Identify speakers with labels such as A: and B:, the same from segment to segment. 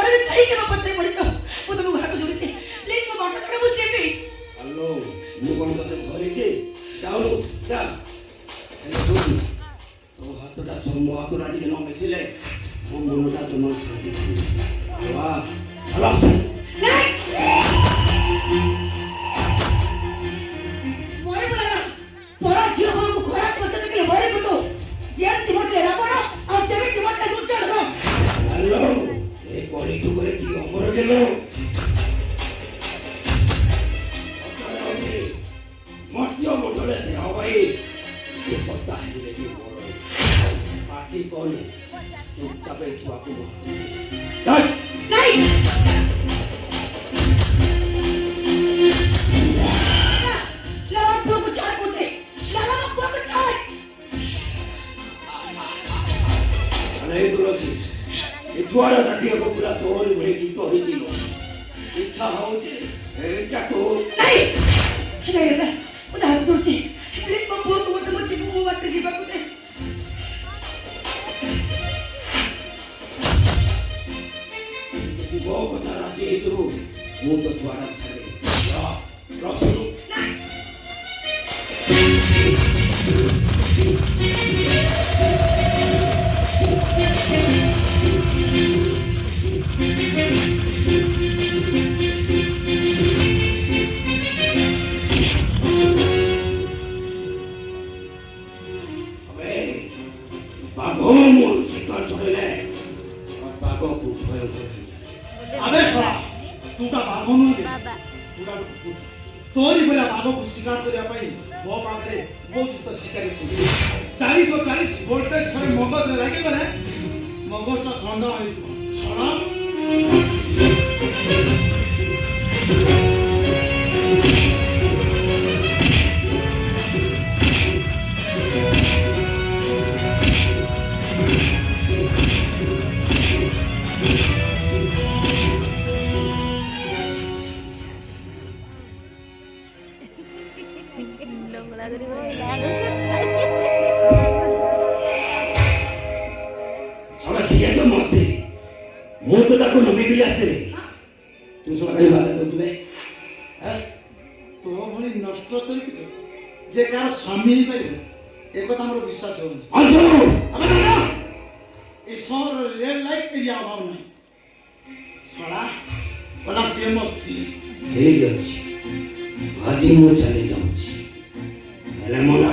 A: ଘରେ ଯାଇକି ମୋ ପଛରେ ପଡ଼ିଛ ମୁଁ ତମକୁ ହାତ ଯୋଡୁଛି ପ୍ଲିଜ ମୋ ବାଟ ଛାଡ଼ ମୁଁ ଯିବି
B: ହ୍ୟାଲୋ ମୁଁ କ'ଣ ତତେ ଧରିଛି ଯାଉନୁ ଯା ତୋ ହାତଟା ମୋ ହାତଟା ଟିକେ ନ ମିଶିଲେ ମୋ ମନଟା ଜମା ଶାନ୍ତି
A: ପରା ଝିଅ ମାନଙ୍କୁ ଖରାପ ପଛ ଦେଖିଲେ ବଳି ପଟୁ ଯେମିତି ମୋତେ ରାବଣ ଆଉ ଯେମିତି ମୋତେ ଦୁର୍ଯ୍ୟୋଧନ
B: ହ୍ୟାଲୋ ଏ କଳି ଯୁଗରେ କି ଅମର ଗେଲ ମର୍ତ୍ତ୍ୟ ମଣ୍ଡଳେ ଦେହ ଭାଇ ଏ କଥା ହେଲେ ବି ବଡ଼ ପାଟି କଲେ ଚୁପଚାପ ଏ ଛୁଆକୁ ଛୁଆର ଜାତୀୟକୁ ପୁରା ତୋରି ଭଳିକି କହିଥିଲ ଇଚ୍ଛା ହଉଛି ଏଇଟା ତୋ
A: ଉଦାହରଣ କରୁଛି ପ୍ଲିଜ ମୋ ପୁଅକୁ ମୋତେ ମୋ ଯିବୁ ମୋ ବାଟରେ ଯିବାକୁ ଦେ
B: ଯଦି ମୋ କଥା ରାଜି ହେଇଯିବୁ ମୁଁ ତ ଛୁଆଟା ଛାଡ଼ିବି ରଖୁନୁ तोरी बेला बाबा शिकार करने मो पाखे उपयुक्त शिकारी 440 वोल्टेज मगज लगे मगज ठंडा तो भली नष्ट चरित्र जे कार स्वामी एक विश्वास हो रेल लाइट एरिया अभाव नहीं बड़ा से मस्ती ठीक अच्छे आज मु चली जाऊँ मन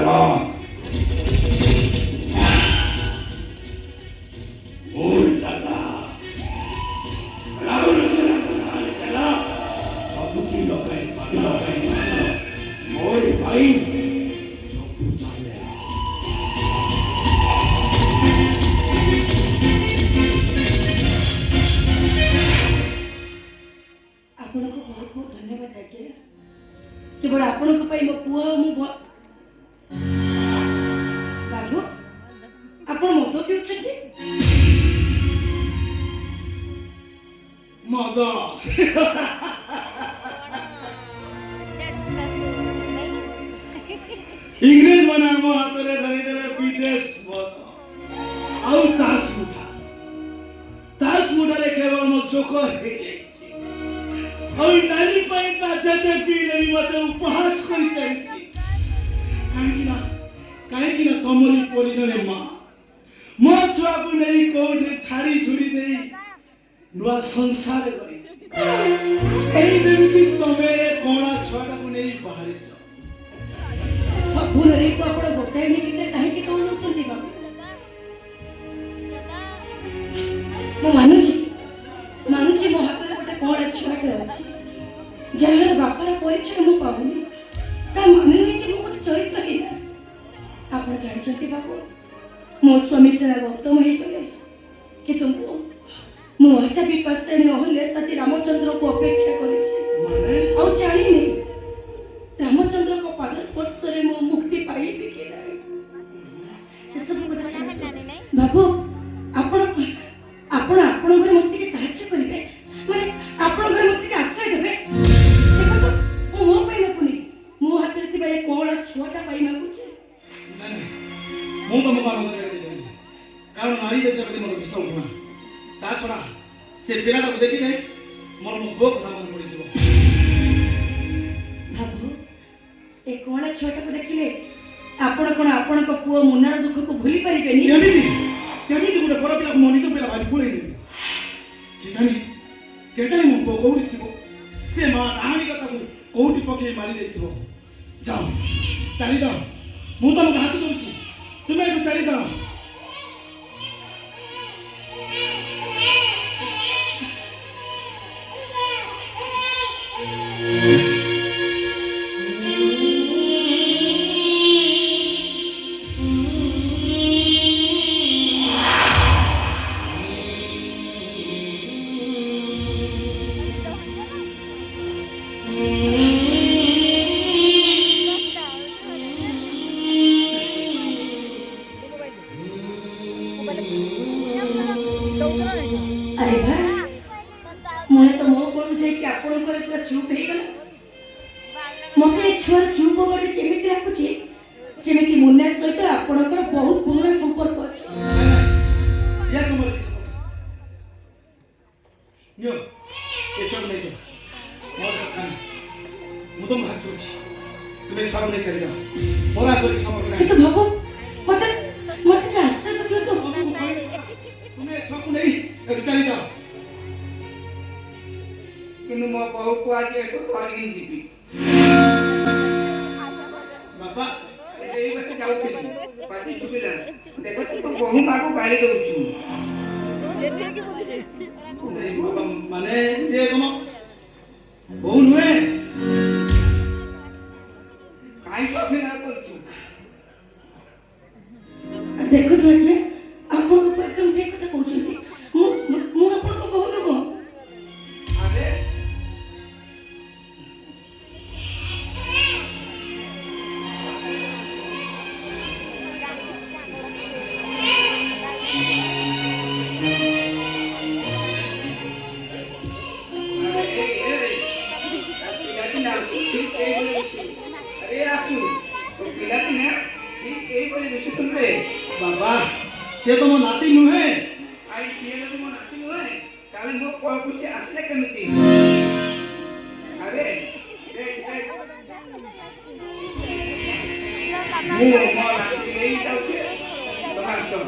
A: केवल आपण मो पुआ बाबू आपण मद पिउछथि
B: मद इंग्रेज बना मो हातरे धरी देले विदेश मद आउ तास मुठा रे केवल मो चोक हे और नानी पाई ताजते पीले भी मते उपहास करी चाहिए काहे कि ना कमरी परिजने मां मो छुआ को नहीं कोठे छाड़ी छुड़ी देई नुआ संसार करी एई जेमिति तमे कोणा छुआटा को नहीं बाहर जा
A: सबुन रे को आपण गोटाई नि किते काहे कि तोलो चंदी बाबू मो मानुची मो हाथ कौन छुआटे अच्छी जहाँ बापार परिचय मु पाऊनी ता माने नहीं मो गोटे चरित्रहीन आप जानते बाबू मो स्वामी सेना गौतम हो गले कि तुमको मु अच्छा विपाश्रेणी अहल्य सची रामचंद्र को अपेक्षा करी जानी रामचंद्र को पाद स्पर्श मो मुक्ति पाई कि से सब कथा बाबू आपण आपण आपण घर मुक्ति के सहायता करेंगे माने आपण घर मुक्ति के आश्रय देबे देखो तो मो पाई न पुनी मो हाथ रे तिबा ए कोळा छोटा पाई न कुछ
B: नहीं मो तो मो पार मत दे कारण नारी जाति प्रति मोर विश्वास हुआ ता छड़ा से पिलाटाକୁ ଦେଖିଲେ ମୋର ମୋ ପୁଅ କଥା ମନେ ପଡ଼ିଯିବ।
A: ବାବୁ ଏ କଅଁଳା ଛୁଆଟାକୁ ଦେଖିଲେ ଆପଣ କଣ ଆପଣଙ୍କ ପୁଅ ମୁନାର ଦୁଃଖକୁ ଭୁଲି ପାରିବେନି?
B: କେମିତି ଗୋଟେ ବଡ଼ ପିଲାକୁ ମୋ ନିଜ ପିଲା ଭାବି କୋଳେଇ ଦେବି? କେଜାଣି ମୋ ପୁଅ କୋଉଠି ଥିବ? ସେ ମା ଡାହାଣୀ କଥାକୁ କୋଉଠି ପକେଇ ମାରି ଦେଇଥିବ। ଯାଅ ଚାଲିଯାଅ, ମୁଁ ତମକୁ ହାତ ଦଉଛି, ତୁମେ ଏଠୁ ଚାଲିଯାଅ।
A: अरे भाई मुझे तो मो को जाई कि आपण करे पूरा चुप हे गला मते छुआ चुप होबे केमिति राखुची जेमिति मुन्ना सहित आपणकर बहुत पुराना संपर्क अछि।
B: या समझ नियो ए चल नहीं जा मोर खान मु तो हाथ जोड़ी तुम्हें छाड़ नहीं चले जा मोर आसो की समझ नहीं
A: कि तो बाबू मते मते का आश्चर्य तो क्यों तो
B: तुम्हें छाप नहीं एक चली जा
C: किंतु मो बहु को आज एठो धरिन जीपी
B: बाबा
C: एई बटे जाउथि पाटी सुबिला देखो तो बहु माको गाली दउछु
D: जेते के बुझे
B: माने से तुम बहु नुहे
C: काई को फिर ना करछु
A: देखो तो आज्ञा आपण को एकदम ठीक कथा कहउछंती मु आपण को बहुत नुहो
C: अरे अरे आसु तो पिला ने ठीक एई बोले दिसु तुमरे
B: बाबा से तुम नाती नुहे
C: आई सिए तो मो नाती होय काले मो को कुछ आसले केमिति अरे देख देख मो मो नाती एई जाउछे तोहार तो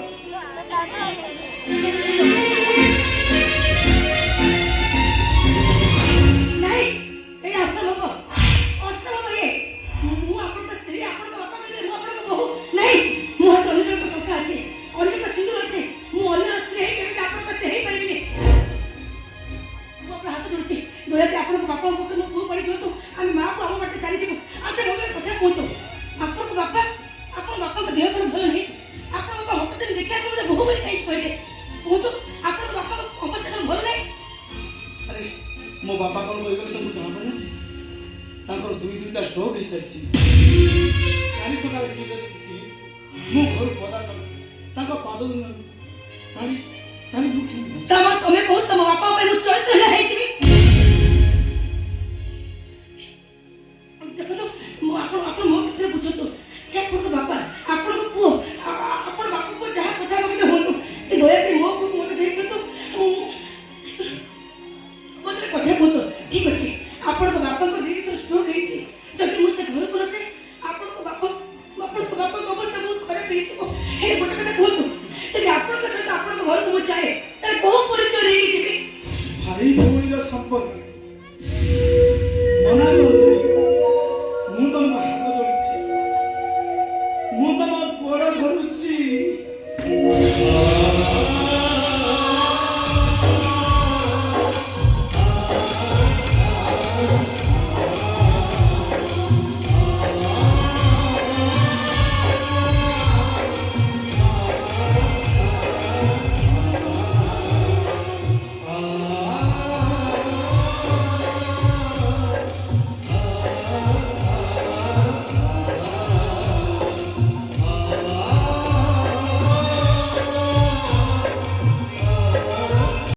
A: नहीं ए असल हो ये मु आपण का स्त्री आपण का बापा के मु आपण को बहु नहीं मु तो अन्य को सखा अछि अन्य का सुंदर अछि मु अन्य स्त्री है के आपण का स्त्री है परिनी मु अपन हाथ जोड़छि दोया के आपण को बापा को मु पड़ी दियो तो हम मां को हम बाटे चली छी अच्छा मोले कथा कोन तो आपण को बापा को देह पर भल नहीं आपण को हक जन देखा को बहु बड़ी कहि कहले वो तो आपण को बापा को अवस्था भल नहीं
B: अरे मो बापा कौन कहि गले तुमको जଣା पड़े तांकर दुईटा स्ट्रोक हे सच्ची काली सकाळे सिगरेट किछि मो घर पदा कर तांको पाद तारी दुख
A: तमे कहू तम बापा पे मु चरित्र है छी देखो तो मो आपण मो किसे पूछो तो से आपण को बापा आपण को पुओ आपण बापा को जहा कथा बके होतो कि दोया के मो को मते देखतो तो बोले कथा कोतो ठीक अछि आपण को बापा को देरी तो स्ट्रोक है छी जति मुझसे घर को नचे आपण को बापा को अवस्था बहुत खराब है छी हे गोटे कथा कोतो जति आपण के साथ आपण को घर को चाहे तार को परिचय लेके छी
B: भाई भौणी रो संपर्क मना करो मु तुम हाथ जोड़ी मु तुम गोड़ धरुची